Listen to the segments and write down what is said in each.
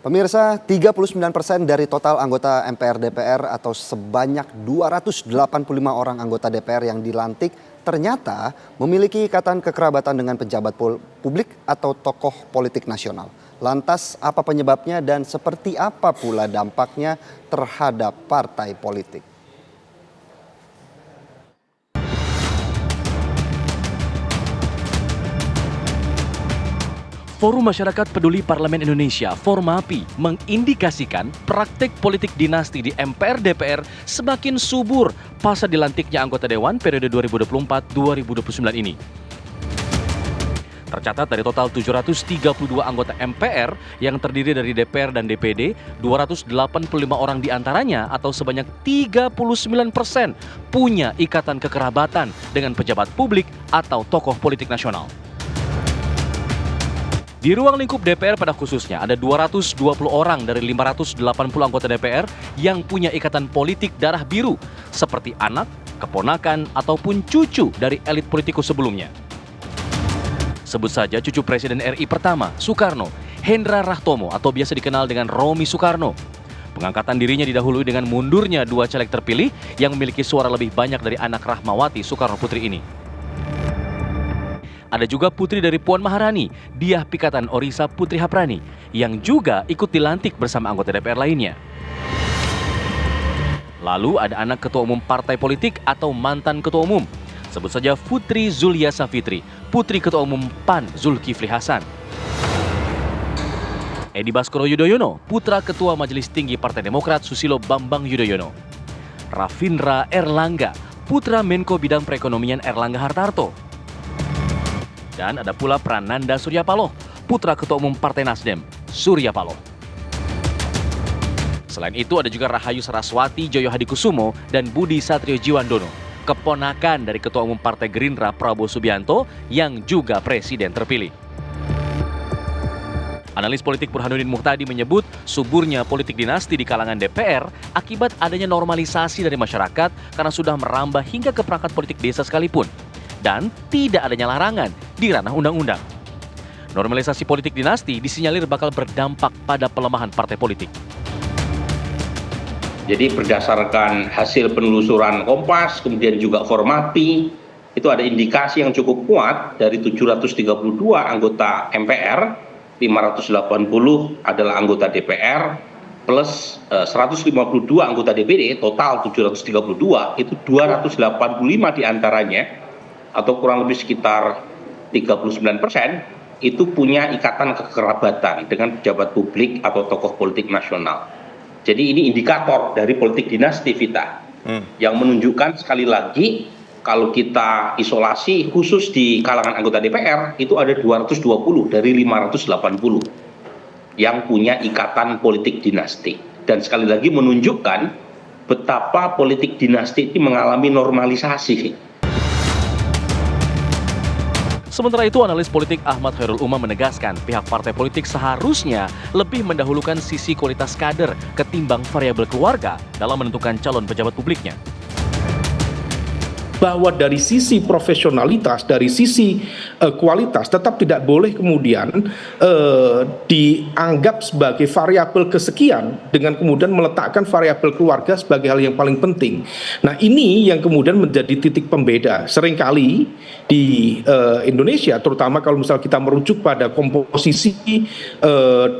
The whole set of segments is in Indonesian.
Pemirsa, 39% dari total anggota MPR DPR atau sebanyak 285 orang anggota DPR yang dilantik ternyata memiliki ikatan kekerabatan dengan pejabat publik atau tokoh politik nasional. Lantas apa penyebabnya dan seperti apa pula dampaknya terhadap partai politik? Forum Masyarakat Peduli Parlemen Indonesia, Formapi, mengindikasikan praktik politik dinasti di MPR DPR semakin subur pasca dilantiknya anggota Dewan periode 2024-2029 ini. Tercatat dari total 732 anggota MPR yang terdiri dari DPR dan DPD, 285 orang diantaranya atau sebanyak 39% punya ikatan kekerabatan dengan pejabat publik atau tokoh politik nasional. Di ruang lingkup DPR pada khususnya ada 220 orang dari 580 anggota DPR yang punya ikatan politik darah biru seperti anak, keponakan, ataupun cucu dari elit politikus sebelumnya. Sebut saja cucu Presiden RI pertama, Soekarno, Hendra Rahtomo atau biasa dikenal dengan Romi Soekarno. Pengangkatan dirinya didahului dengan mundurnya dua caleg terpilih yang memiliki suara lebih banyak dari anak Rahmawati Soekarno Putri ini. Ada juga putri dari Puan Maharani, Diah Pikatan Orisa Putri Haprani, yang juga ikut dilantik bersama anggota DPR lainnya. Lalu ada anak ketua umum partai politik atau mantan ketua umum. Sebut saja Putri Zulia Safitri, putri ketua umum PAN Zulkifli Hasan. Edi Baskoro Yudhoyono, putra ketua Majelis Tinggi Partai Demokrat Susilo Bambang Yudhoyono. Rafindra Erlangga, putra Menko Bidang Perekonomian Erlangga Hartarto. Dan ada pula Prananda Surya Paloh, putra ketua umum Partai Nasdem, Surya Paloh. Selain itu ada juga Rahayu Saraswati Joyo Hadikusumo dan Budi Satrio Jiwandono, keponakan dari ketua umum Partai Gerindra Prabowo Subianto yang juga presiden terpilih. Analis politik Burhanuddin Muhtadi menyebut suburnya politik dinasti di kalangan DPR akibat adanya normalisasi dari masyarakat karena sudah merambah hingga ke perangkat politik desa sekalipun. Dan tidak adanya larangan di ranah undang-undang. Normalisasi politik dinasti disinyalir bakal berdampak pada pelemahan partai politik. Jadi berdasarkan hasil penelusuran Kompas, kemudian juga Formapi, itu ada indikasi yang cukup kuat dari 732 anggota MPR, 580 adalah anggota DPR, plus 152 anggota DPD, total 732, itu 285 diantaranya, atau kurang lebih sekitar 39% itu punya ikatan kekerabatan dengan pejabat publik atau tokoh politik nasional. Jadi ini indikator dari politik dinasti, Vita, yang menunjukkan sekali lagi kalau kita isolasi khusus di kalangan anggota DPR itu ada 220 dari 580 yang punya ikatan politik dinasti. Dan sekali lagi menunjukkan betapa politik dinasti ini mengalami normalisasi. Sementara itu, analis politik Ahmad Khairul Umam menegaskan pihak partai politik seharusnya lebih mendahulukan sisi kualitas kader ketimbang variabel keluarga dalam menentukan calon pejabat publiknya. Bahwa dari sisi profesionalitas, dari sisi kualitas tetap tidak boleh kemudian dianggap sebagai variabel kesekian dengan kemudian meletakkan variabel keluarga sebagai hal yang paling penting. Nah, ini yang kemudian menjadi titik pembeda. Seringkali di Indonesia, terutama kalau misal kita merujuk pada komposisi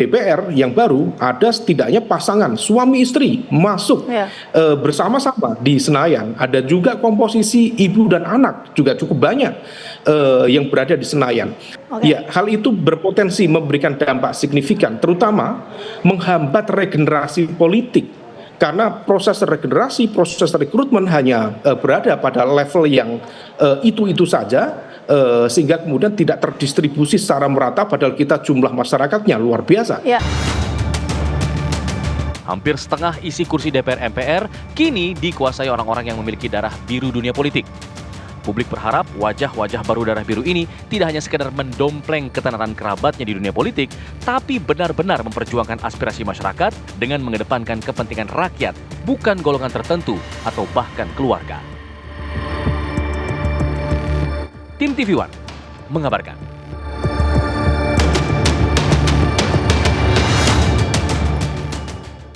DPR yang baru, ada setidaknya pasangan suami istri masuk bersama-sama di Senayan. Ada juga komposisi ibu dan anak juga cukup banyak yang berada di Senayan. Ya, hal itu berpotensi memberikan dampak signifikan, terutama menghambat regenerasi politik. Karena proses regenerasi, proses rekrutmen hanya berada pada level yang itu-itu saja, sehingga kemudian tidak terdistribusi secara merata padahal kita jumlah masyarakatnya luar biasa. Ya. Hampir setengah isi kursi DPR MPR kini dikuasai orang-orang yang memiliki darah biru dunia politik. Publik berharap wajah-wajah baru darah biru ini tidak hanya sekedar mendompleng ketenaran kerabatnya di dunia politik, tapi benar-benar memperjuangkan aspirasi masyarakat dengan mengedepankan kepentingan rakyat, bukan golongan tertentu atau bahkan keluarga. Tim TV One mengabarkan.